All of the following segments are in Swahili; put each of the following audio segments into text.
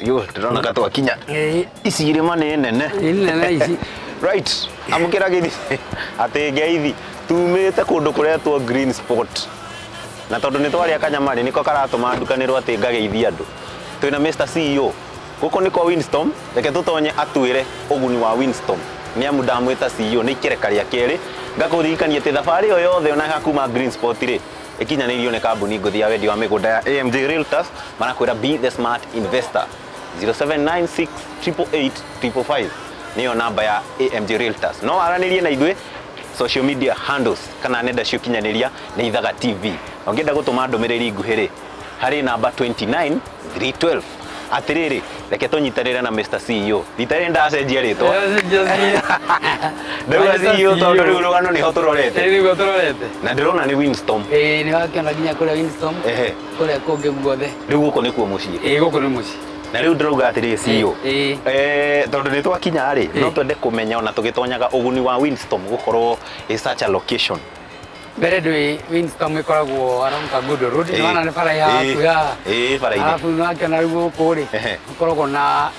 Yo, ndĩrona gatwa kinya. Ici irĩma nĩ nene. Nene ici. Right. Amũkĩra gĩthi. Atĩ ngeithi tumĩte kũndũ kũretwo Green Spot. Na tondũ nĩ twarĩa kanyamari nĩko karatũma ndukanĩrwo atĩ ngageithia andũ. Twĩna Mr. CEO. Gũkũ nĩko Windstorm. Reke tũtonye atwĩre ũguni wa Windstorm. Nĩ amu ndamwĩta CEO nĩ ikereka rĩa kerĩ. Ngakũririkania atĩ thabarĩ ĩyo yothe ona kuma Green Spot rĩ ikinyanĩirio nĩ kambuni ngũthi ya wendia wa mĩgũnda ya AMJ Realtors marakwĩra be the smart investor. 0796888555 niyo namba ya AMJ Realtors. No aranĩrie na ithuĩ social media handles kana nenda cio kinyanĩria nĩ Ithaga TV. Ongenda gũtũma ndũmĩrĩri nguhĩ rĩ harĩ namba 29312. Atĩrĩrĩ reke tũnyitanĩre na Mr. CEO. Thitarĩ ndacenjia rĩtwa. Ndauga CEO tondũ rĩu rũgano nĩho tũrorete. Nĩho tũrorete. Na ndĩrona nĩ Windstorm. Nĩ wakĩona nginya kũrĩa Windstorm. Kũrĩa kũngĩ guothe. Rĩu gũkũ nĩkuo mũciĩ. Gũkũ nĩ mũciĩ. Na rĩu ndĩrauga atĩrĩ CEO. Tondũ nĩ twakinya rĩ no twende kũmenya ona tũgĩtonyaga ũguni wa Windstorm gũkorwo such a location. Mbere ndĩ Windstorm ĩkoragwo around Kagundo Road. Nĩ wana nĩ bara yaku ya. Bara-inĩ. Arabu nĩ wakĩona rĩu gũkũ rĩ gũkoragwo na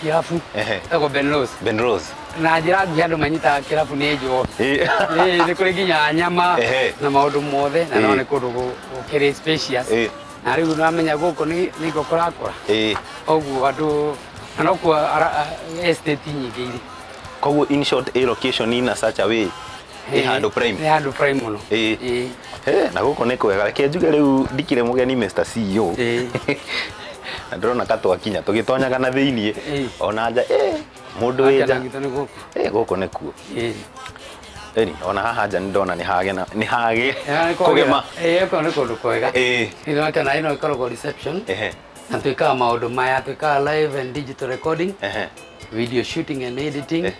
kĩrabu etagwo Ben Rose. Na njĩra nguhĩ andũ manyitaga kĩrabu nĩ njohi. Nĩ kũrĩ nginya nyama na maũndũ mothe na no nĩ kũndũ gũkĩrĩ spacious. Na rĩu nĩwamenya gũkũ nĩ ngũkũrakũra. Ũguo andũ na nokuo estate nyingĩ irĩ. Koguo in short a location in such a way handũ prime. Nĩ handũ prime mũno. Na gũkũ nĩ kwega. Reke njuge rĩu ndikire mũgeni Mr. CEO. Na ndĩrona katwa kinya tũgĩtonyaga na thĩiniĩ ona nja mũndũ wĩ nja. Gũkũ nĩkuo. Ona haha nja nĩndona nĩ hage kũgema. Gũkũ nĩ kũndũ kwega. Nĩ wakĩona ĩno ĩkoragwo reception. Na twĩkaga maũndũ maya, twĩkaga live and digital recording, video shooting and editing,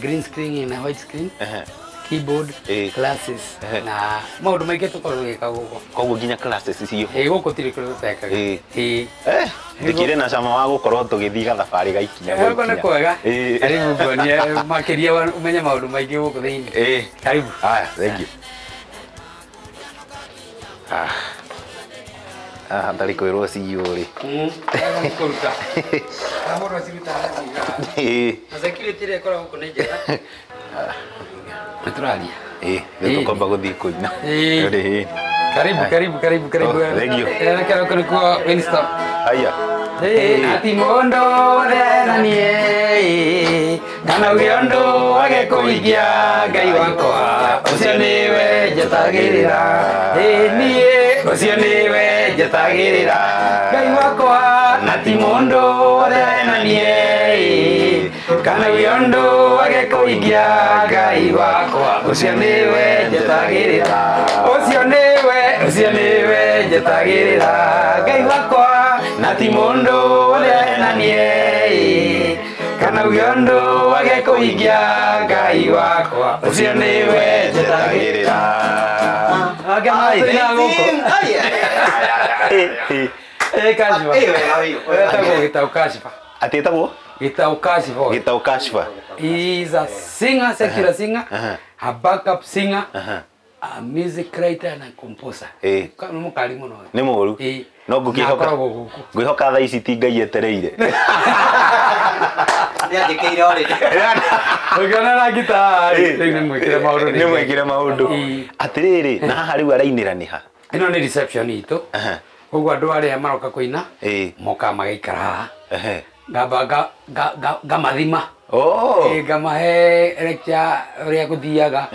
green screen and white screen, keyboard, classes na maũndũ maingĩ tũkoragwo gwĩka gũkũ. Koguo nginya classes icio. Gũkũ tirĩ kũrĩ gũtekaga. Ndikire na cama wa gũkorwo tũgĩthiĩ gathabarĩ gaikinya gũkinya. Gũkũ nĩ kwega. Karibu nguonie makĩria ũmenye maũndũ maingĩ gũkũ thĩinĩ. Karibu. Thank you. Ndarĩ kwĩrwo CEO rĩ. Kũruta. Ahoro ciruta harĩa. Na security ĩrĩa ĩkoragwo gũkũ nĩ njega. Naturalia. Nĩtũkomba gũthiĩ kũina. Karibu. Thank you. Kero kuo Windstorm. Haya. Ati mondo renanie. Kana ũndũ wage kũigia Ngai wakwa. Ũcio nĩwe njetagĩrĩra. Niĩ ũcio nĩwe njetagĩrĩra. Ngai wakwa na ti mũndũ renanie. Kana ũndũ wage kũigia Ngai wakwa. Ũcio nĩwe njetagĩrĩra. Ũcio nĩwe njetagĩrĩra. Ngai wakwa na ti mũndũ renanie. Kana ũndũ wage kũigia Ngai wakwa. Ũcio nĩwe njetagĩrĩra. Kashifa. Etagwo Gitau Kashifa. Etagwo? Gitau Kashifa. Gitau Kashifa. He is a singer, secular singer, a backup singer, a music writer and a composer. Nĩ mũkari mũno. Nĩ mũru. No ngwĩhoka thaa ici ti Ngai etereire. Nĩandĩkĩire already. Ũkĩona na gitari. Nĩ mwĩkire maũndũ. Atĩrĩrĩ na haha rĩu arainĩra nĩ ha? Ĩno nĩ reception itũ. Koguo andũ arĩa maroka kũina moka magaikara haha. Ngamathima. Ngamahe lecture ũrĩa gũthiaga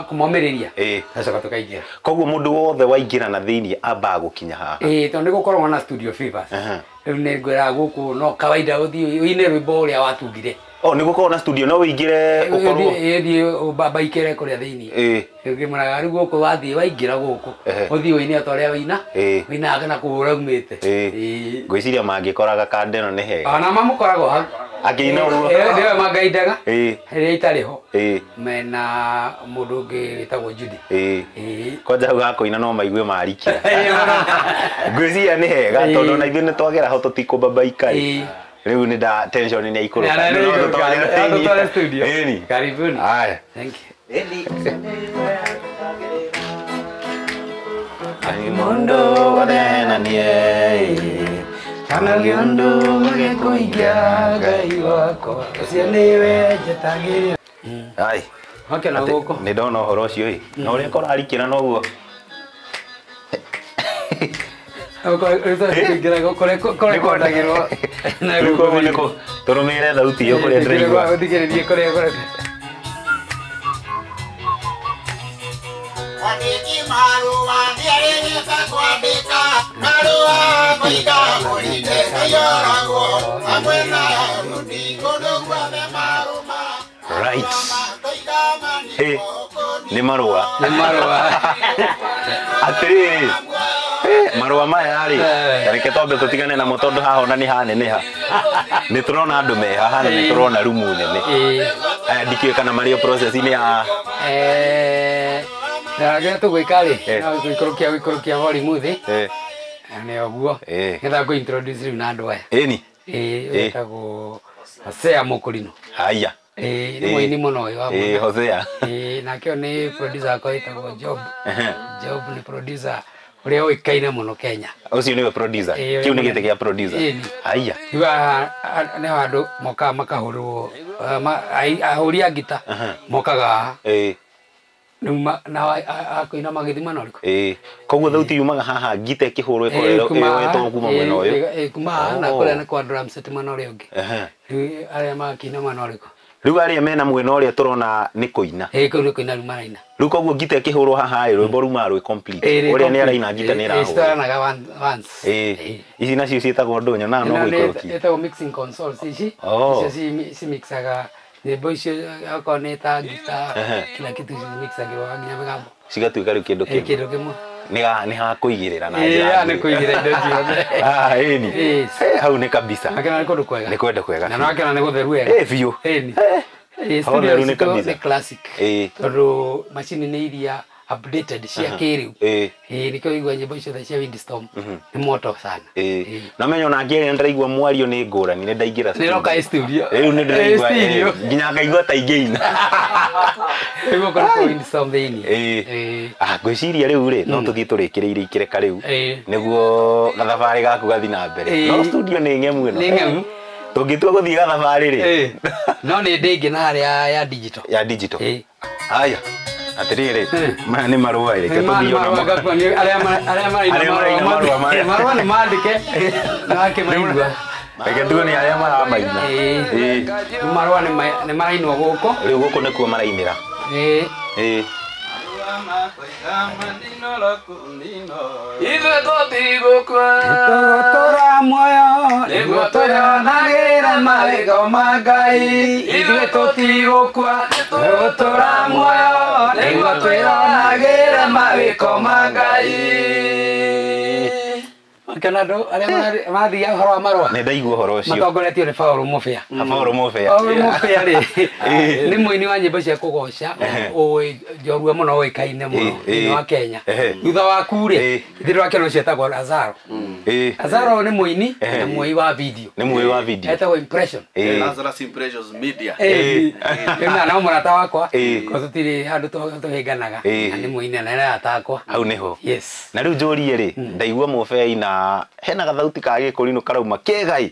kũmomĩrĩria. Gacoka tũkaingĩra. Koguo mũndũ wothe waingĩra na thĩiniĩ ambaga gũkinya haha. Tondũ nĩ gũkoragwo na studio favors. Rĩu nĩ ngwĩra gũkũ no kawaida ũthiĩ ũine rwĩmbo ũrĩa watungire. Nĩ gũkorwo na studio no ũingĩre ũkorwo thiĩ baikĩre kũrĩa thĩiniĩ. Ngĩmũraga rĩu gũkũ wathiĩ waingĩra gũkũ ũthiĩ ũine ta ũrĩa wĩina wĩinaga na kũhũra umĩte. Ngwĩciria mangĩkoraga kanda ĩno nĩ hega. Ona mamũkoragwo hau. Akĩina ũguo. Nĩwe mangaidaga rĩrĩa itarĩ ho mena mũndũ ũngĩ wĩtagwo Judy. Kwanja hau hakũina no maigue marikĩra. Ngwĩciria nĩ hega tondũ ona ithuĩ nĩ twagera ho tũtikũmbabaika. Rĩu nĩ nda tension nĩ ikũrũka. Nĩ studio. Karibuni. Thank you. Ati mondo tũigananie kana gĩũndũ gĩkũingĩa Ngai wakwa ũcio nĩwe njetagĩrĩra. Ai okay na gũkũ nĩ ndona ũhoro ũcio ĩ na ũrĩa kũrarikĩra noguo kũrĩkondagĩrwo tũrũmĩrĩre thauti ĩyo kũrĩa ndĩraigua ũthikĩrĩrie kũrĩa Wandĩki marũa nĩarĩgĩte kwandĩka marũa kũiga mũrinde kayoragwo hamwe na arũndi kũndũ guothe marũma. Right. Hey, nĩ marũa atĩrĩrĩ marũa maya rĩ reke twambe tũtigane namo tondũ haha ona nĩ haneneha nĩ tũrona andũ me haha na nĩ tũrona rumu nene aya ndikĩũĩ kana marĩ o process-inĩ ya Nagĩa tũgwĩka rĩ na gũikũrũkia volume thĩ nĩ ũguo ngetha ngũ introduce rĩu na andũ aya ĩni wĩtagwo Hosea Mũkũrinũ. haya nĩ mũini mũno ũyũ wa mũndũ Hosea nake nĩ producer akwa wĩtagwo Job nĩ producer ũrĩa ũĩkaine mũno Kenya. ũcio nĩwe producer kĩu nĩ gĩtĩ gĩa producer haya nĩ andũ mokaga makahũrwo ahũri a ngita mokaga na akũina magĩthima na ũrĩkũ koguo thauti yumaga haha ngita ĩkĩhũrwo ĩkoretwo kuma mwena ũyũ kuma na kũrĩa nĩ kwa drum set mwena ũrĩa ũngĩ rĩu arĩa makĩina mwena ũrĩkũ rĩu arĩa mena mwena ũrĩa tũrona nĩ kũina kũu nĩ kũina rĩu maraina rĩu koguo ngita ĩkĩhũrwo haha rwĩmbo rumaga rwĩ complete ũrĩa nĩ araina ngita nĩ ĩrahũra citwaranaga once ici nacio ciĩtagwo ndũnyũ na no gũikũrũkia ĩtagwo mixing consoles ici icio cimixaga nyĩmbo icio okorwo nĩ ta ngita kila kitu cimixagĩrwo nginya mĩgambo cigatuĩka rĩu kĩndũ kĩmwe nĩ ha kũigĩrĩra na njĩra nĩ kũigĩrĩra indo ciothe ĩni hau nĩ kabisa akena nĩ kũndũ kwega nĩ kwenda kwega na akena nĩ gũtheru wega biũ studio nĩ classic tondũ macini nĩ iria updated cia kĩrĩu nĩkĩo igua nyĩmbo icio cia Windstorm nĩ moto sana na menyo na ngĩrĩa ndĩraigua mwario nĩ ngũrani nĩ ndaingĩra nĩroka studio rĩu nĩ ndĩraigua nginya ngaigua ta ingĩina nĩguo kũrĩ Windstorm thĩinĩ ngwĩciria rĩu rĩ no tũthiĩ tũrĩkĩrĩire ikĩreka rĩu nĩguo gathabarĩ gaku gathi na mbere no studio nĩ ng'emu ĩno tũngĩtua gũthiĩ gathabarĩ rĩ no nĩ ndĩ ingĩ na harĩa ya digital haya atĩrĩrĩ maya nĩ marũa reke tũthiĩ marũa nĩ mandĩke nake maigua reke tuone arĩa maramaina marũa nĩ marainwo gũkũ rĩu gũkũ nĩkuo marainĩra ithuĩ tũtigũkua tũgũtũra muoyo nĩguo tũrĩonagĩre mawĩgo ma Ngai ithuĩ tũtigũkua tũgũtũra muoyo nĩguo twĩonagĩre mawĩgo ma Ngai kana andũ arĩa mathiaga ũhoro wa marũa nĩ ndaigua ũhoro ũcio matongoretio nĩ Paul Mũbĩa rĩ nĩ mũini wa nyĩmbo cia kũgoca njorua mũno ũĩkaine mũno thĩinĩ wa Kenya thutha waku rĩ thĩinĩ wa Kenya ciĩtagwo Lazaro nĩ mũini na muoi wa video etagwo Impression Lazarus Impressions Media na mũrata wakwa tũtirĩ handũ tũhĩnganaga na nĩ mũini na nĩ atakwa hau nĩho na rĩu njũrie rĩ ndaigua Mũbĩa na hena gathauti ka Gĩkũrinũ karauma kĩgai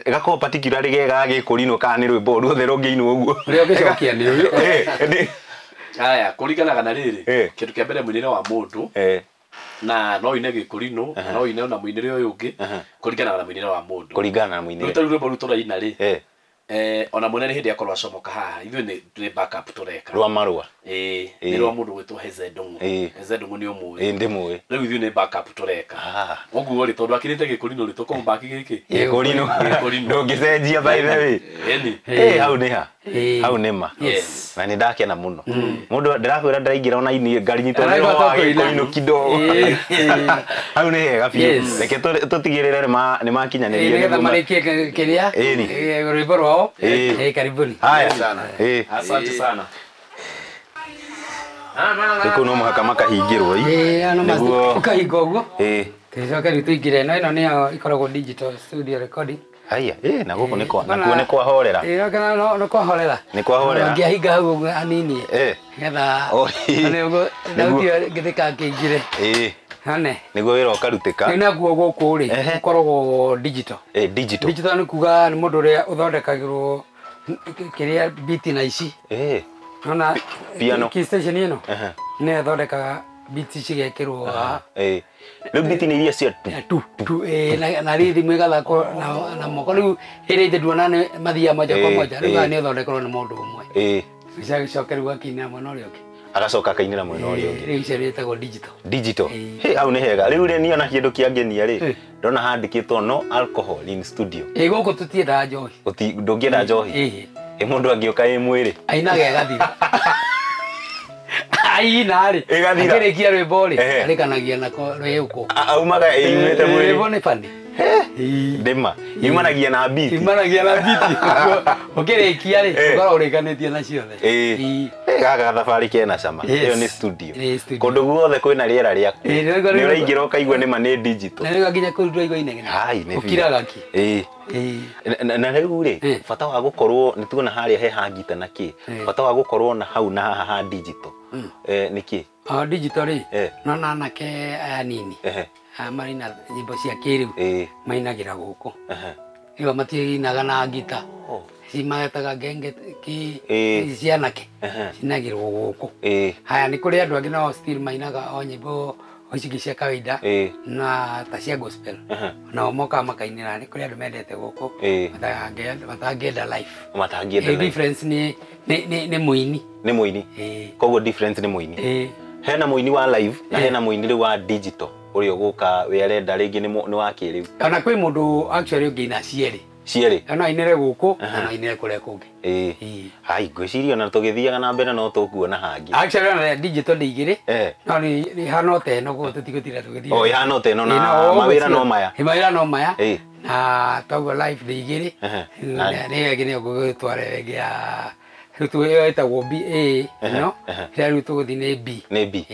gakorwo particularly gega Gĩkũrinũ kana nĩ rwĩmbo ruothe rũngĩinwo ũguo ũrĩa ũngĩcokia nĩ ũyũ haya kũringanaga na rĩrĩ kĩndũ kĩa mbere mũinĩre wa mũndũ na no ine Gĩkũrinũ no ine na mũinĩre ũyũ ũngĩ kũringanaga na mũinĩre wa mũndũ kũringana na mũinĩre rĩu rwĩmbo rũu tũraina rĩ ona mũnene hĩndĩ akorwo acomoka haha ithuĩ nĩ backup tũreka rwa marũa nĩ rwa mũndũ gwĩtwo Hezedongo nĩ ũmũĩ ndĩmũĩ rĩu ithuĩ nĩ backup tũreka ũguo rĩ tondũ akĩrĩte Gĩkũrinũ rĩ tũkũmbaki gĩkĩ Gĩkũrinũ ndũngĩcenjia by the way hau nĩ ha hau nĩ ma na nĩ ndakena mũno mũndũ ndĩrakwĩra ndĩraingĩra ona ngari nyitwo nĩ wa Gĩkũrinũ kidogo hau nĩ hega biũ reke tũtigĩrĩre nĩ makinyanĩria nĩgetha marĩkie kĩrĩa rwĩmbo rwao karibuni haya asante sana rĩkũ no mũhaka makahingĩrwo nĩguo ũkahinga ũguo tũcoke rĩu tũingĩre ĩno nĩyo ikoragwo digital studio recording haya na gũkũ nĩ kwahorera nĩ kwahorera ngĩahinga hau ũguo hanini nĩgetha thauti ngĩthĩka ngĩingĩre Hane. Niguo wira ukaruteka. Ina guo guku ri ukoragwo digital. Digital. Digital ni kuga ni mundu ria uthondekagirwo kiria beat na ici. Nona piano. Key station ino. Ne thondekaga beat cigekirwo ha. Riu beat ni iria cia tu na rhythm igathako na moko riu hirite duona mathia moja kwa moja riu ni thondekerwo ni mundu umwe. Gicokerwo akinira mwena uria ungi. Agacoka akainira mwena uria ungi. Riu ciretagwo digital. Digital. Au ni hega. Riu ri niona kindu kiangenia ri. Ndona handikitwo no alcohol in studio. Guku tutiendaga njohi. Ndungienda njohi. Mundu angioka mwiri. Ainaga egathira. Aina ri. Egathira. Akirikia rwimbo ri. Arikanagia nako rweuko. Aumaga yumite mwiri. Rwimbo ni fani. Ndema. Yumanagia na beat. Yumanagia na beat. Ukirikia ri. Ngoro urikanĩtie na ciothe. Gaka thabari kena cama. Iyo ni studio. Kundu guothe kwina riera riaku. Ni uraingira ukaigua nima ni digital. Na riu nginya kuruta igwa inegene. Hai ni. Ukiraga ki. Na riu ri bata wa gukorwo ni tuona haria he hangita na ki. Bata wa gukorwo na hau na ha digital. Niki. Digital ri. Nona nake aya nini. Marina nyimbo cia kiriu. Mainagira guku. Iyo matiinaga na ngita. Cimagetaga ngenge ki cianake cinagirwo guku. Haya ni kuri andu angi no still mainaga o nyimbo oicigi cia kawaida na ta cia gospel na moka makainira ni kuri andu mendete guku matangenda live. Matangenda live. Difference ni muini. Ni muini. Koguo difference ni muini. Hena muini wa live na hena muini wa digital uria guka we arenda ringi ni wa kiriu. Ona kwi mundu actually ungina cieri. Cieri. Ana inere guku na inere kure kungi. Hai ngwiciria na tugithiaga na mbere no tukuona hangi. Actually na digital ni igiri. No ni hano te no go tutigutira tugithia. Ihano te no na mawira no maya. Mawira no maya. Na togo live ni igiri. Ni igiri ogutware regia. Rutu etagwo BA no. Riu tuguthi ni B. Ni B.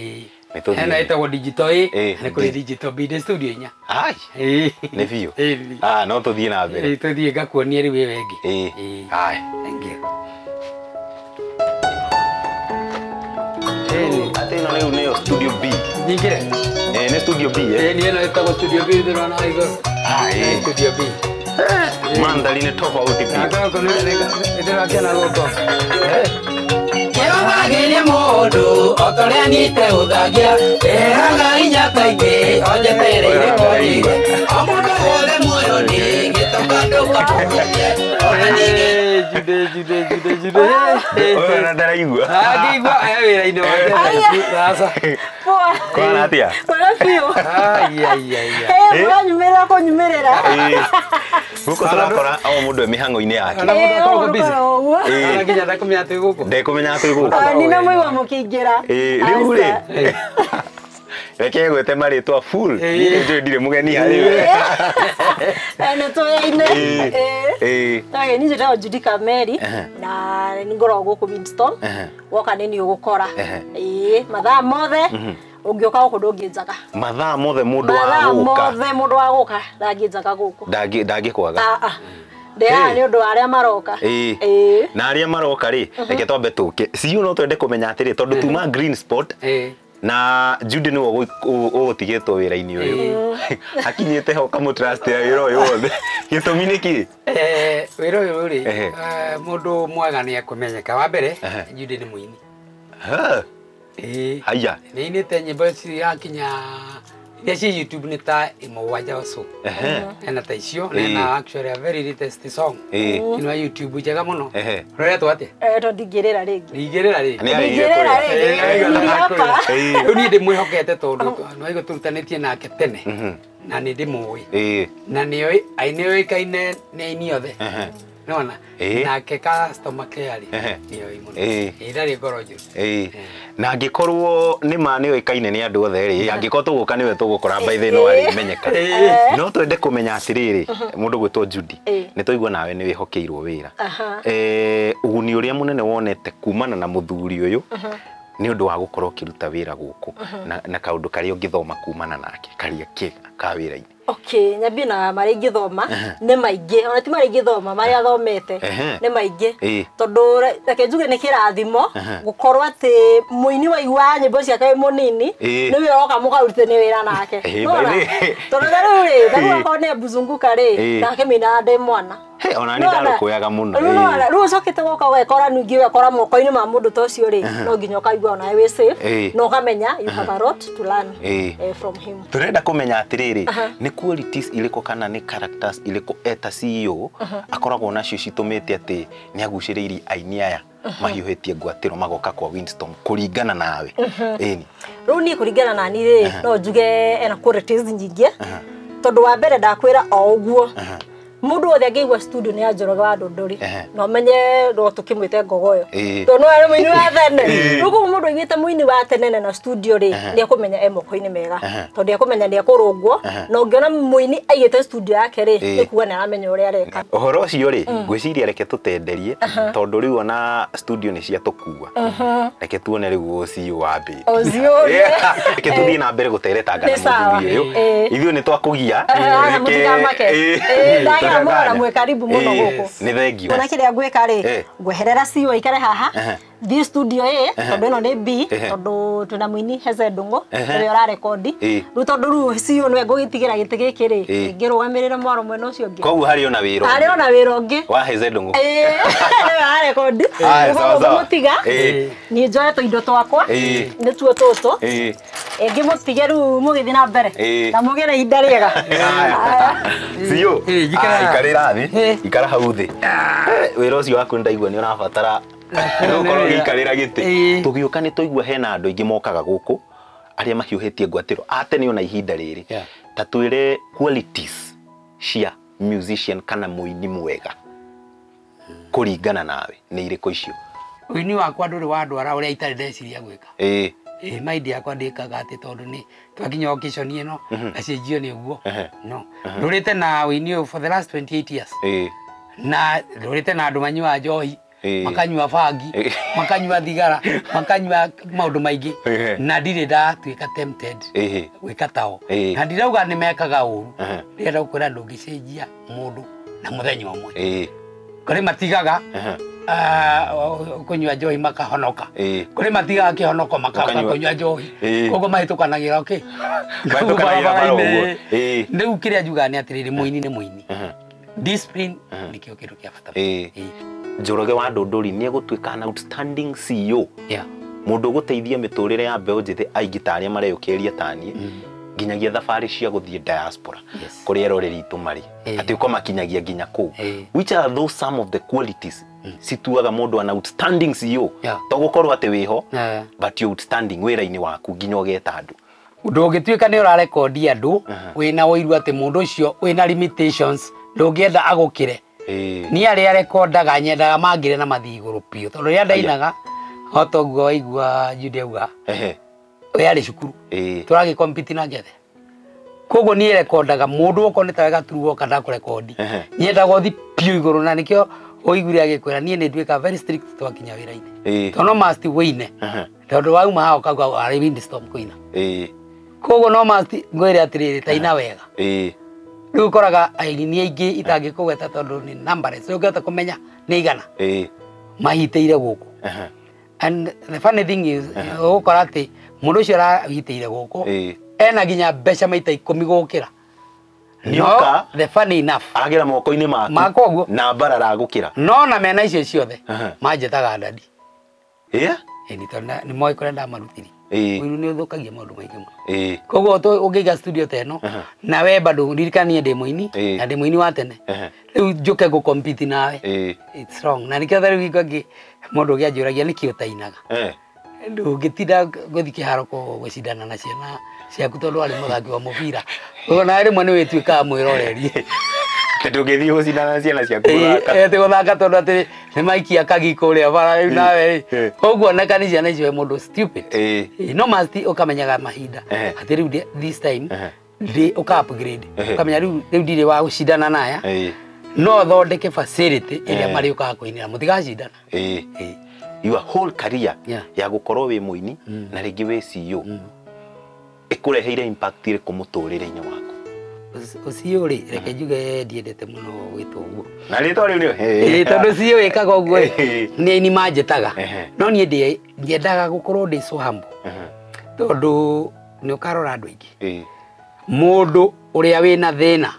Hena etagwo digital ni kuri digital B the studio nya. Hai. Ni biu. No tuthie na mbere. Tuthie ngakuonia riu we wengi. Hai. Thank you. Ate no riu ni studio B. Nyingire. Ni studio B ni eno etagwo studio B ndirona iguru. Studio B. Mandhari ni tofauti pia. Ndio kiana goko. Kĩrũmagĩrĩria mũndũ otorĩa nyite ũthagia eraga inya kaingĩ onjetereire kũrire o mũndũ wothe muoyo nĩ gĩtoka ndũkapũkũrie ona jude ona ndaraigua ngĩigua aya wĩra-inĩ wake sasa kwana atia kwana biũ mũranyumĩrĩra kũnyumĩrĩra guko turakora o mundu e mihango-ini yake ona mundu akoragwo busy ona nginya ndakumenya atĩ gũkũ ndekumenya atĩ gũkũ ni na mũigua mũkĩingĩra rĩu rĩ reke gwete marĩtwa full nĩ ndire mũgeni harĩ we nĩ tũyaine ageni njĩtagwo Judy Kameri na nĩ ngoragwo gũkũ Winston woka nĩ ũgũkora mathaa mothe ũngĩoka gũkũ ndũngĩnjaga mathaa mothe mũndũ wa gũka ndangĩnjaga gũkũ ndangĩkwaga ndea nĩ ũndũ wa arĩa maroka na arĩa maroka rĩ reke twambe tũke ciu no twende kũmenya atĩrĩ tondũ tuma Green Spot na Judy nĩ ũgũtigĩtwo wĩra-inĩ ũyũ akinyĩte ho kamũtrust ya wĩra ũyũ wothe gĩtũmi nĩ kĩ wĩra ũyũ rĩ mũndũ mwega nĩ ekũmenyeka wa mbere Judy nĩ mũini haya nĩ inĩte nyĩmbo ciakinya iria ci YouTube nĩ ta ĩmũgwanja ũcũ ena ta icio na actually a very latest song ino YouTube njega mũno roretwo atĩa to ndingĩrĩra rĩngĩ rĩu niĩ ndĩmwĩhokete tondũ no igũtũrutanĩtie nake tene na nĩ ndĩmũĩ na nĩ oĩkaine nĩ aini othe nona nake customer care nĩoĩ mũno ndarĩ ngoro njũru na angĩkorwo nĩ ma nĩ oĩkaine nĩ andũ othe rĩ angĩkorwo tũgũka nĩwe tũgũkora by the no arĩmenyeka no twende kũmenya atĩrĩrĩ mũndũ gwĩtwo Judy nĩ tũigua nawe nĩ wĩhokeirwo wĩra ũguni ũrĩa mũnene wonete kumana na mũthuri ũyũ nĩ ũndũ wa gũkorwo ũkĩruta wĩra gũkũ na kaũndũ karĩa ũngĩthoma kumana nake karĩa kega ka wĩra-inĩ Okay, nyambi na mari ngithoma ne maingi ona ti mari ngithoma mari athomete ne maingi tondu reke njuge ni kirathimo gukorwo ati muini wa igwa nyimbo cia kai munini ni we oka mukarute ni wira nake tondu riu akone buzunguka ri nake mina ndi mwana ona ni ndarukuyaga muno riu cokete goka wekora nungi wekora moko-ini ma mundu tocio ri no nginya ukaigua ona we safe no kamenya you have a lot to learn from him. Turenda kumenya atiriri ni qualities iliko kana ni characters iliko eta CEO akoragwo nacio citumite ati ni aguciriiri aini aya mahiuhetie ngwatiro magoka kwa Windstorm kuringana nawe eni riu ni kuringana nani ri no njuge ena qualities nyingi tondu wa mbere ndakwira o uguo mundu othe angĩigua studio ni Njoroge wa Ndũndũri no menye ro tukimwite Ngogoyo tondu ari muini wa tene ruko mundu aigite muini wa tene na studio ri ni akumenya emoko-ini mega tondu akumenya ni akurungwo no ngiona muini aigite studio yake ri ni kuga ni aramenya uria areka uhoro ucio ri ngwiciria reke tutenderie tondu riu ona studio ni cia tukua reke tuone riu ucio wa mbi reke tuthie na mbere guteretanga na muthuri uyu ithuĩ ni twakugia reke mwana mwe karibu muno guku ni thengio ona kiria gwika ri ngweherera CEO ikare haha thi studio tondu ino ni B tondu tuna muini Heze Ndung'u uri ora record ru tondu ru CEO nwe ngugitigira giti giki ri ngirugamirira mwaro mwena ucio ngi koguo hari ona wira ungi wa Heze Ndung'u ni wa record sawa mutiga ni njoete indo twakwa ni tuo tutu ngimutige ru mugithi na mbere na mugire ihinda riega CEO ikarira thi ikara hau thi wira ucio waku ndaigua ni unabatara ukorwo gikarira giti tugiuka ni tuigua hena andu ingi mokaga guku aria mahiuhetie ngwatiro ate ni ona ihinda riri ta twire qualities cia musician kana muini mwega kuringana nawe ni iriko icio uini wakwa nduri wa ndwara uria itari ndeciria gwika maidi yakwa ndikaga ati tondu ni twakinya occasion ino acenjio ni uguo no ndurite na uini for the last 28 years na ndurite na andu manyua njohi makanyua bangi makanyua thigara makanyua maundu maingi na ndire ndatuika tempted gwika tao na ndirauga ni mekaga uru ndirenda gukwira ndungicenjia mundu na muthenya umwe kuri matigaga kunyua njohi makahonoka kuri matigaga kihonoko makaga kunyua njohi koguo mahitukanagira okay ndiu kiria njuga ni atiriri muini ni muini discipline nikio kindu kia bata Njoroge wa Ndũndũri ni egũtuĩka na outstanding CEO mundu guteithia miturire ya mbeu njithi aingitaria mareyukiria tani nginyagia thabari cia guthie diaspora kuri eroreri itu mari ati uko makinyagia nginya ku which are those some of the qualities situaga mundu an outstanding CEO to gukorwo ati wiho but you outstanding wira-ini waku nginya ugeta andu ndungituika ni ura record andu wina wiru ati mundu ucio wina limitations ndungienda agukire ni aria recordaga nyendaga mangire na mathi iguru pio tondu ria ndainaga hotoguo waigua judeuga we ari cukuru turagi compete na gethe koguo ni recordaga mundu oko nita wega turuo kada ku record nyendaga othi pio iguru na nikio oigure agikwira ni ni ndwika very strict twakinya wira-ini tono must wine tondu wauma hao kagwa ari Windstorm kuina koguo no must ngwire atiriri taina wega riu koraga aini aingi itangikugweta tondu ni numbers ungehota kumenya ni igana mahiteire guku and the funny thing is ukora ati mundu ucio arahiteire guku ena ginya mbeca maita 10 gukira nioka the funny enough agira moko-ini maku na barara gukira no na mena icio ciothe manjetaga ndadi ni tondu ni moi kurenda marutiri uyu ni uthukagia maundu maingi muno koguo ungiiga studio teno na we bado ndirikanie ndi muini na ndi muini wa tene riu njuke gu compete nawe it's wrong na nikio thari wikogi mundu gianjuragia niki utainaga ndungitinda guthi kiharo ko gucindana na ciana ciaku tondu ari muthaki wa mubira ona rimwe ni wituika mwiroreri ndungithi gucindana na ciana ciaku guthaka ti guthaka tondu ati ni maikia kagiko uria bara nawe koguo onekani ciana icio mundu stupid no must ukamenyaga mahinda ati riu this time ndi uka upgrade ukamenya riu ndire wa gucindana naya no thondeke facility iria mari uka kuinira mutigacindana your whole career ya gukorwo wi muini na ringi wi CEO ikureheire impact ire kumuturire-ini waku ucio ri reke njuge ndiendete muno gwitwo uguo na rĩtwa rĩu nĩ tondũ cio wĩkaga ũguo nĩ ni manjĩtaga no niĩ ndiendaga gũkorwo ndĩ so humble tondũ nĩ ũkarora andũ aingĩ mũndũ ũrĩa wĩna thĩna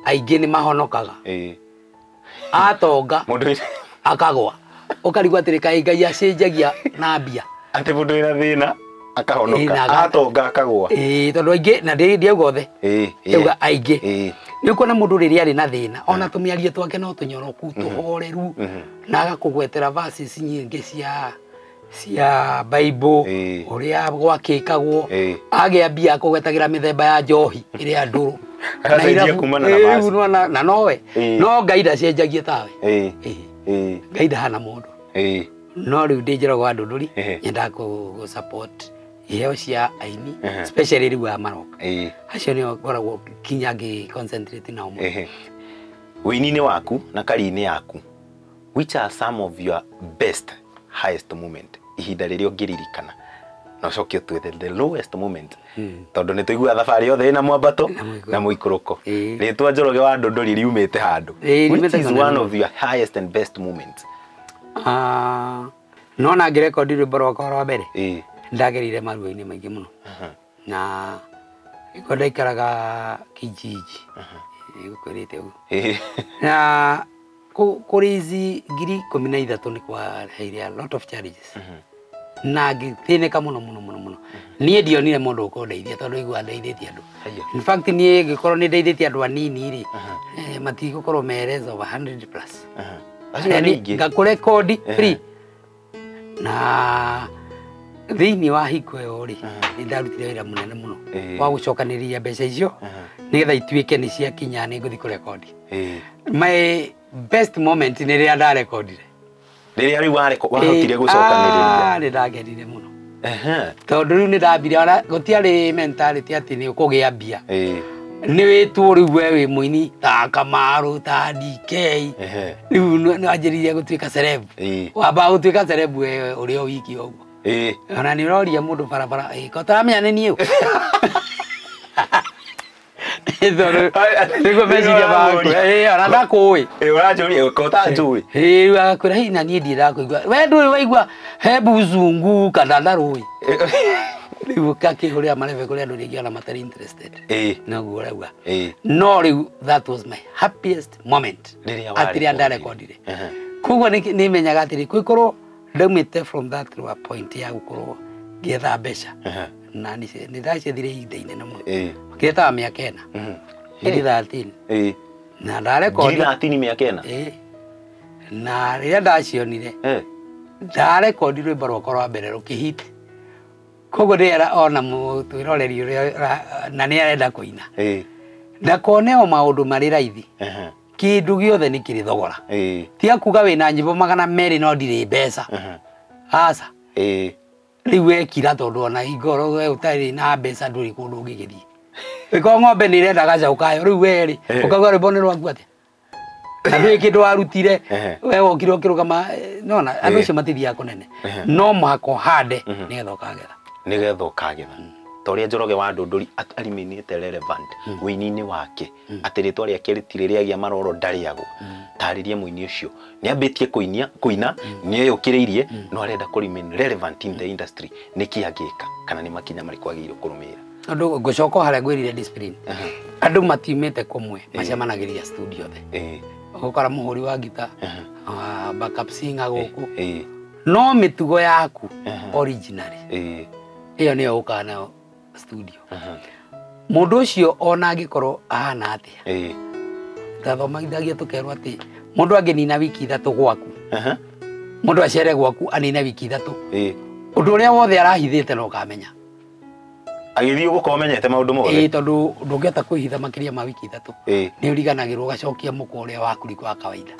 aingĩ nĩ mahonokaga atonga akagwa ũkarigwo atĩrĩ kaĩ Ngai acenjagia na mbia atĩ mũndũ wĩna thĩna akahonoka atonga akagwa tondũ aingĩ na ndiauga othe ndiauga aingĩ nĩ ũkuona mũndũ rĩrĩa arĩ na thĩna ona tũmĩario twake no tũnyoroku tũhoreru na agakũgwetera verses nyingĩ cia Bible ũrĩa gwakĩkagwo agĩa mbia akũgwetagĩra mĩthemba ya njohi ĩrĩa ndũrũ na nowe no Ngai ndacenjagia tawe Ngai ndahana mũndũ no rĩu ndĩ njĩragwo andũ ndũri nyendaga gũ support iheo cia aini especially rĩu a maroka acio nĩo ngoragwo kinya ngĩ concentrate nao mũno wĩini-inĩ waku na kari-inĩ yaku which are some of your best highest moment ihinda rĩrĩa ũngĩririkana no coke ũtwethe the lowest moment tondũ nĩ tũigua thabarĩ yothe ĩna mwambato na mũikũrũko rĩtwa Njoroge wa Ndũndũri riumĩte handũ which is one of your highest and best moments no na ngĩrekondi rwĩmbo rwakwa rwa mbere ndagerire maruo-inĩ maingĩ mũno na gĩko ndaikaraga Kijiji gũkũrĩte ũguo na kũrĩ ici 13,000 nĩ kwareheire a lot of challenges na ngĩthĩnĩka mũno niĩ ndionire mũndũ ũkũndeithia tondũ igua ndeithĩtie andũ in fact niĩ ngĩkorwo nĩ ndeithĩtie andũ anini rĩ matigũkorwo mereza over 100 plus ngakũrekondi free na thĩinĩ wa hingo ĩyo rĩ nĩ ndarutire wĩra mũnene mũno wa gũcokanĩrĩria mbeca icio nĩgetha ituĩke nĩ ciakinya nĩ ngũthiĩ kũrekondi my best moment nĩ rĩrĩa ndarekondire rĩrĩa rĩu wahotire gũcokanĩrĩria nĩ ndagenire mũno tondũ rĩu nĩ ndambire ona gũtiarĩ mentality atĩ nĩ ũkũgĩa mbia nĩ wĩtwo rĩu we wĩ mũini ta Kamaru ta DK rĩu nĩ wanjĩrĩirie gũtuĩka celeb wambaga gũtuĩka celeb we ũrĩ o wiki ũguo ona nĩ ũroria mũndũ barabara ũtaramenya nĩ niĩ nĩguo meciria maku ona ndakũĩ ũranjũria ũtanjũĩ rĩu agakwĩra hihi na niĩ ndirakũigua we ndũrĩ waigua he Buzungu kana ndarũĩ rĩu gakĩhũrĩra marebe kũrĩ andũ rĩngĩ ona matarĩ interested noguo ũrauga no rĩu that was my happiest moment atĩrĩa ndarekondire koguo nĩ menyaga atĩrĩ kwĩkorwo ndaumĩte from that point ya gũkorwo ngĩetha mbeca na nĩ ndacethire ihinda inene mũno ngĩetaga mĩaka 4 13 na ndarekondi 13 mĩaka 4 na rĩrĩa ndacionire ndarekondi rwĩmbo rwakwa rwa mbere rũkĩhit koguo ndĩera ona twĩroreri ũrĩa na nĩ arenda kũina ndakone o maũndũ marĩ raithi kĩndũ gĩothe nĩ kĩrĩ thogora tiga kuga wĩna nyĩmbo 200 no ndirĩ mbeca aca rĩu wekira tondũ ona igoro we ũtarĩ na mbeca ndũrĩ kũndũ ũngĩgĩthiĩ wĩko ng'ombe nĩ irenda gacaũ kayo rĩu werĩ ũkauga rwĩmbo nĩ rwaku atĩa na ndũĩ kĩndũ warutire we wokire ũkĩrũgama nona andũ acio matithiaga kũnene no mũhaka ũhande nĩgetha ũkagetha ta ũrĩa Njoroge wa Ndũndũri ariminĩte relevant wĩini-inĩ wake atĩ rĩtwa rĩake rĩtirĩ rĩagĩa maroro ndarĩagwo tarĩria mũini ũcio nĩ ambĩtie kũina nĩ eyũkĩrĩirie no arenda kũ relevant in the industry nĩkĩ angĩka kana nĩ makinya marĩkũ agĩrĩirwo kũrũmĩrĩra andũ ngũcoka harĩa ngwĩrire discipline andũ matiumĩte kũmwe macemanagĩrĩria studio the ũgũkora mũhũri wa ngita backup singer gũkũ no mĩtugo yaku originally ĩyo nĩyo ũkaga nayo studio mũndũ ũcio ona angĩkorwo ahana atĩa ndathomithagia tũkerwo atĩ mũndũ angĩnina wiki 3 gwaku mũndũ acere gwaku anina wiki 3 ũndũ ũrĩa wothe arahithĩte no ũkamenya agĩthiĩ gũkorwo menyete maũndũ mothe tondũ ndũngĩhota kwĩhitha makĩria ma wiki 3 nĩ ũriganagĩrwo ũgacokia mũko ũrĩa waku riko wa kawaida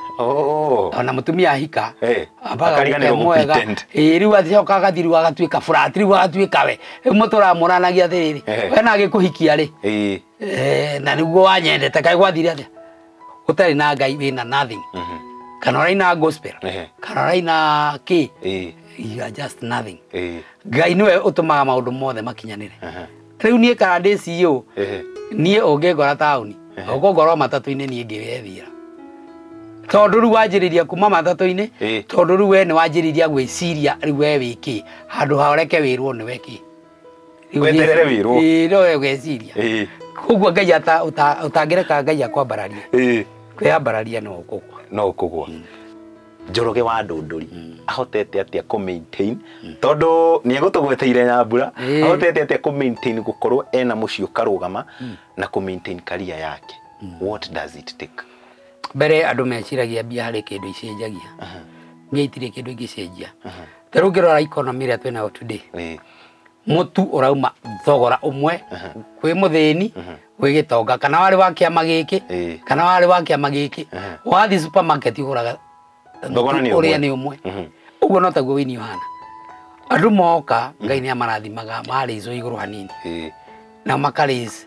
ona mũtumia ahika akariganĩrwo mwega rĩu athicoka agathiĩ agatuĩka flat rĩu agatuĩka we mũtũramũranagia atĩrĩrĩ we na agĩkũhikia rĩ na nĩguo wanyendete kaĩ gwathire atĩa ũtarĩ na Ngai wĩna nothing kana ũraina gospel kana ũraina kĩ you are just nothing Ngai niwe ũtũmaga maũndũ mothe makinyanĩre riu nie kana ndi CEO nie ungengora tauni ukongorwo matatu-ini nie ngirethira tondu riu wanjiriria kuma matatu-ini tondu riu we ni wanjiriria gwiciria riu we wiki handu haoreke wirwo ni weki weterere wirwo no gwiciria koguo Ngai utangireka Ngai akwambararia kwiyambararia no ukugwa Njoroge wa Ndũndũri ahotete atia ku maintain tondu ni egutugweteire Nyambura ahotete atia ku maintain gukorwo ena mucio karugama na ku maintain career yake what does it take mbere andu meciragia mbia hari kindu icenjagia mbia itire kindu ingicenjia taru ngirora economy ria twina today mutu urauma thogora umwe kwi muthini kwi gitonga kana wari wa kiama giki kana wari wa kiama giki wathi supermarket iguraga thogora ni umwe uguo no taguo wini yohana andu moka Ngai ni amarathimaga mari izo iguru hanini na makaris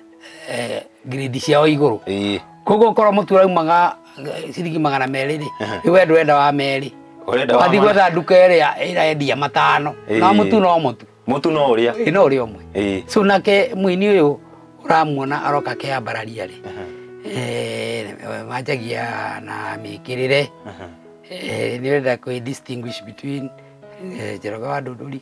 grade ciao iguru koguo korwo mutu uraumaga ciringi 200 ri iwe ndwenda wa meri wathi gwetha nduka iria irendia matano na mutu no uria no uria umwe so nake mwini uyu uramuona aroka kiambararia ri majagia na mikirire ni wenda ku distinguish between Njoroge wa Ndũndũri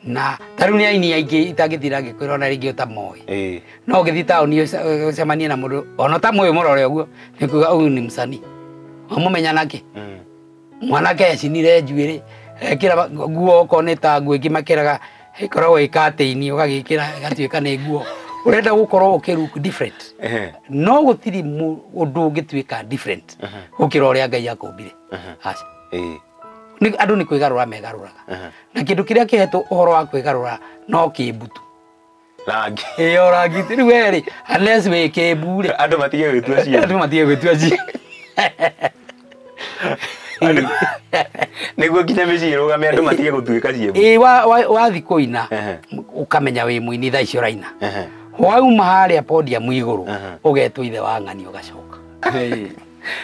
na taru ni aini aingi itangithira ngikwira ona ringi utamoi no ngithi tauni ucemanie na mundu ona tamoi murore uguo nikuga uyu ni msanii wamumenya nake mwanake acinire njuiri ekira nguo koneta nguo ingi makiraga ikoragwo ikatini ugagikira gatuika ni nguo urenda gukorwo ukiruku different no gutiri undu ungituika different ukira uria Ngai akumbire aca ni andu ni kwigarura megaruraga na kindu kiria kihetu uhoro wa kwigarura no kimbutu rangi rangi tiri weri unless we kebure andu matige gwitua cie niguo kinya micii rugame andu matige gutuika cie wathi kuina ukamenya wi muini tha icio raina wauma haria podium iguru ugetwa ithe wa ng'ani ugacoka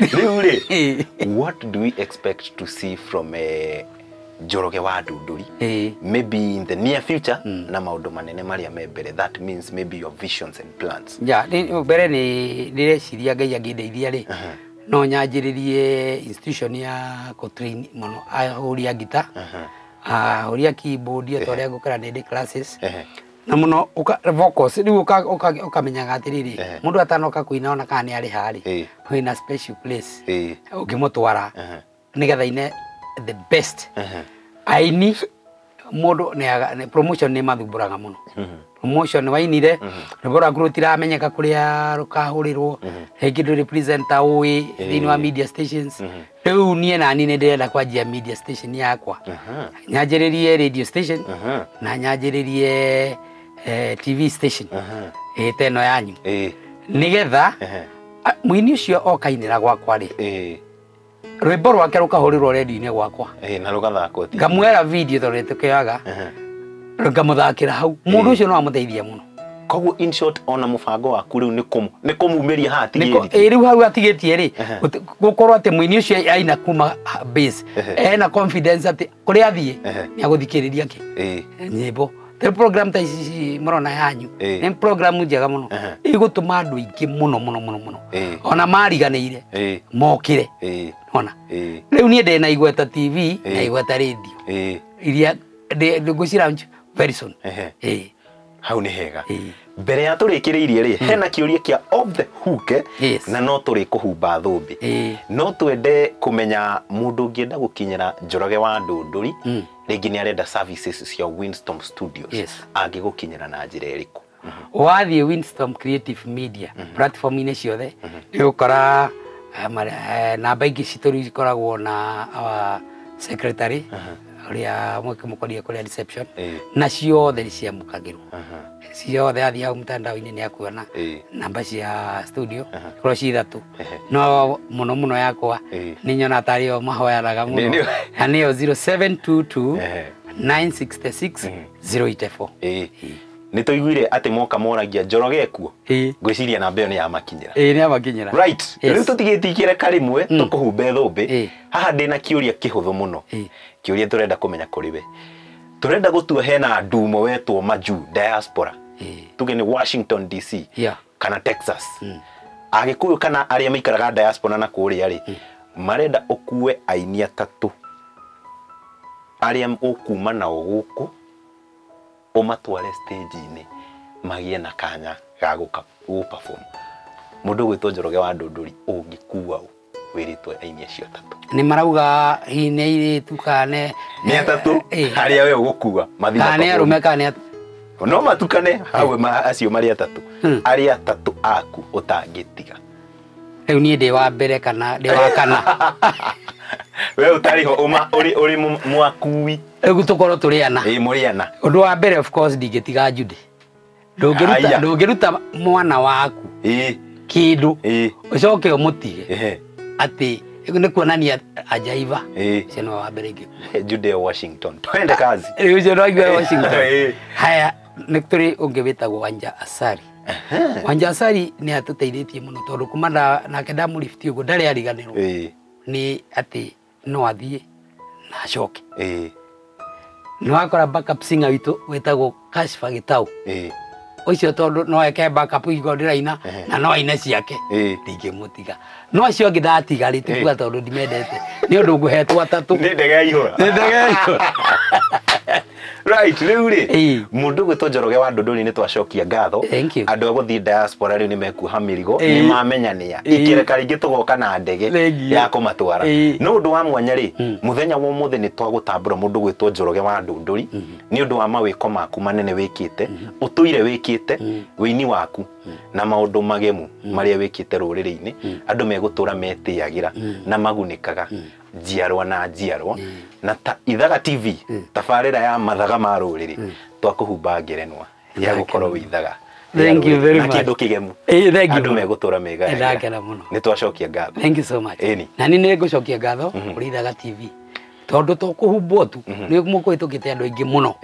riu ri what do we expect to see from Njoroge wa Ndũndũri maybe in the near future na maundu manene maria membere that means maybe your visions and plans mbere ni direciria Ngai angindeithia ri no nyanjiririe institution ya kutrain muno ahuria gita ahuria keyboard atoria gukara ndi classes na muno focus riu ukamenyaga atiriri mundu atanoka kuina ona kana ni ari hari wina special place ukimutwara nigetha ine the best aini mundu ne promotion ni mathumburaga muno promotion wainire nibora growth iramenyeka kuria rukahurirwo hekido representer uwi thini wa media stations riu nie na nini ndirenda kwanjia media station yakwa nyanjiririe radio station na nyanjiririe TV station teno yanyu nigetha mwini ucio okainira gwakwa ri rwimbo rwake rukahurirwo radio-ini gwakwa na rugathakwo ngamwera video tondu tukiaga ngamuthakira hau mundu ucio no amuteithia muno koguo in short ona mubango waku riu ni kumumiria ha tigiri riu hau atigetie ri gukorwo ati mwini ucio aina kuma base ena confidence ati kuri athie ni aguthikiriria ki nyimbo the program ta ici murona yanyu ni program njega muno igutuma andu ingi muno ona mariganire mokire ona riu ni ndena igweta TV na igweta radio iria ngucira very soon hau ni hega mbere ya turikiriirie ri hena kiuria kia off the hook na no turi kuhumba thumbi no twende kumenya mundu ngienda gukinyira Njoroge wa Ndũndũri ringi ni arenda services cia Windstorm Studios angigukinyira na njira iriku wathie Windstorm Creative Media platform ine ciothe ni ukora namba ingi cituri ikoragwo na our secretary uria mweke mukoria kuria reception na ciothe ni ciamukagirwo ciothe athi au mtandao-ini ni akuona namba cia studio kro ci ithatu no muno yakwa ni nyona tario mahoyaraga muno na niyo 0722 966 084 ni toiguire ati moka moragia Njoroge ekuo ngwiciria namba iyo ni ya makinyira ni ya makinyira right riu tutigitikire karimwe tukuhumbe thumbi haha ndina kiuria kihuthu muno kiuria turenda kumenya kuri we turenda gutua hena ndumo wetwo Maju diaspora tuge ni Washington DC kana Texas agikuyu kana aria maikaraga diaspora na kuria ri marenda ukue aini atatu aria ukuma na guku umatware stage-ini magie na kanya ga perform mundu gwitwo Njoroge wa Ndunduri ungikua wiritwe aini acio atatu ni marauga hine iri tukane ni atatu haria we ugukua mathina kane arume kane no matukane hawe acio mari atatu aria atatu aku utangitiga riu ni ndi wa mbere kana ndi wa kana we utariho uri mwakui egu tukoro turiana muriana undu wa mbere of course ndingitiga Judy ndungiruta mwana waku kindu ucoke umutige ati ni kuonania ajaiva sino wa mbere ingi Judy Washington twende kazi riu Judy Washington haya nektori ungewetagwo Wanja Asari Wanja Asari ni atuteithĩtie muno tondu kumanda nake ndamũrifti ugo ndari ariganirwo ni ati no athie na acoke no akora backup singer witu wetagwo Kashfa Gitau ucio tondu no eke backup igo ndiraina na no aina ciake ndingĩmũtiga no acio ngĩndatigarĩte kuga tondu ndimendete ni undu nguhetwo atatu ni ndege ihura right riu ri mundu gwitwo Njoroge wa Ndunduri ni twacokia ngatho andu aguthii diaspora riu ni mekuha mirigo ni mamenyania ikireka ringi tugoka na ndege ya kumatwara no undu wa mwanya ri muthenya wa muthe ni twagutambura mundu gwitwo Njoroge wa Ndunduri ni undu wa mawiko maku manene wikite utuire wikite wini waku na maundu magemu maria wikite ruriri-ini andu megutura metiagira na magunikaga njiarwa na njiarwa na ta Ithaga TV tabarira ya mathaga ma ruriri twakuhumba ngerenwa ya gukorwo withaga. Thank you very much. Kindu kigemu thank you andu megutura mega ndakena muno ni twacokia ngatho. Thank you so much na ni ngucokia ngatho kuri Ithaga TV tondu tukuhumbwo tu ni mukwĩtũkĩte andu aingi muno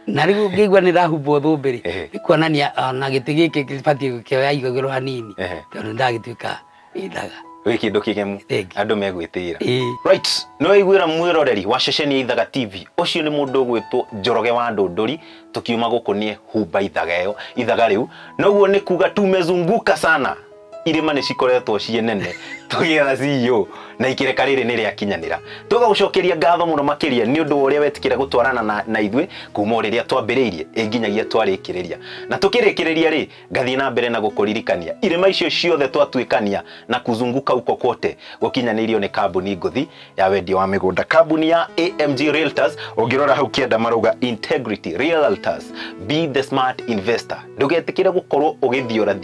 na riu ngigwa ni rahumbwo thumbiri ikuonania na giti giki gibati kioya igagiro hanini tondu ndagituika Ithaga we kindu kigemu andu megwitira right no igwira mwiroreri wa ceceni ya Ithaga TV ucio ni mundu gwitwo Njoroge wa Ndunduri tukiuma gukunie humba Ithaga iyo Ithaga riu noguo ni kuga tumezunguka sana irima ni cikoretwo cienene tugira CEO na ikireka riri ni ria kinyanira tugagucokeria ngatho muno makiria ni undu uria wetikira gutwarana na ithwe kuma riria twambiriirie nginyagia twarikiriria na tukirikiriria ri ngathie na mbere na gukuririkania irima icio ciothe twatuikania na kuzunguka uko kote gukinyanirio ni kambuni nguthi ya wendia wa migunda kambuni ya AMG Realtors ungirora hau kienda maruga Integrity Realtors be the smart investor ndugetikire gukorwo ugithiora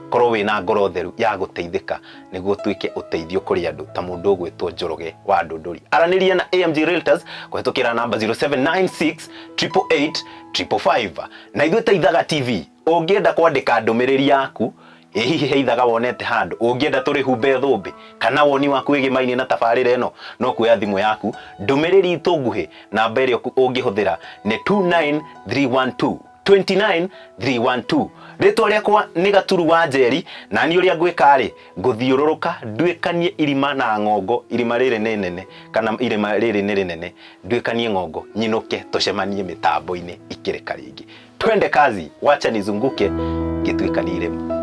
korwo wina ngoro theru ya guteithika niguo tuike uteithio kuri andu ta mundu gwitwo Njoroge wa Ndunduri araniria na AMG Realtors kwetukira namba 0796 888 555 na ithuĩ ta Ithaga TV ungienda kwandika ndumiriri yaku hihi Ithaga wonete handu ungienda turi humbe thumbi kana woni waku wigimaini na tabarira eno no kuya thimu yaku ndumiriri itunguhi namba iria ungihuthira ni 29312 29312 ritwa riakwa ni Gaturu wa Njeri na ni uria ngwika ri nguthiururuka ndwikanie irima na ngongo irima riri ni nene kana irima riri ni rinene ndwikanie ngongo nyinuke tucemanie mitambo-ini ikireka ringi twende kazi wacha nizunguke gitwikanie irima.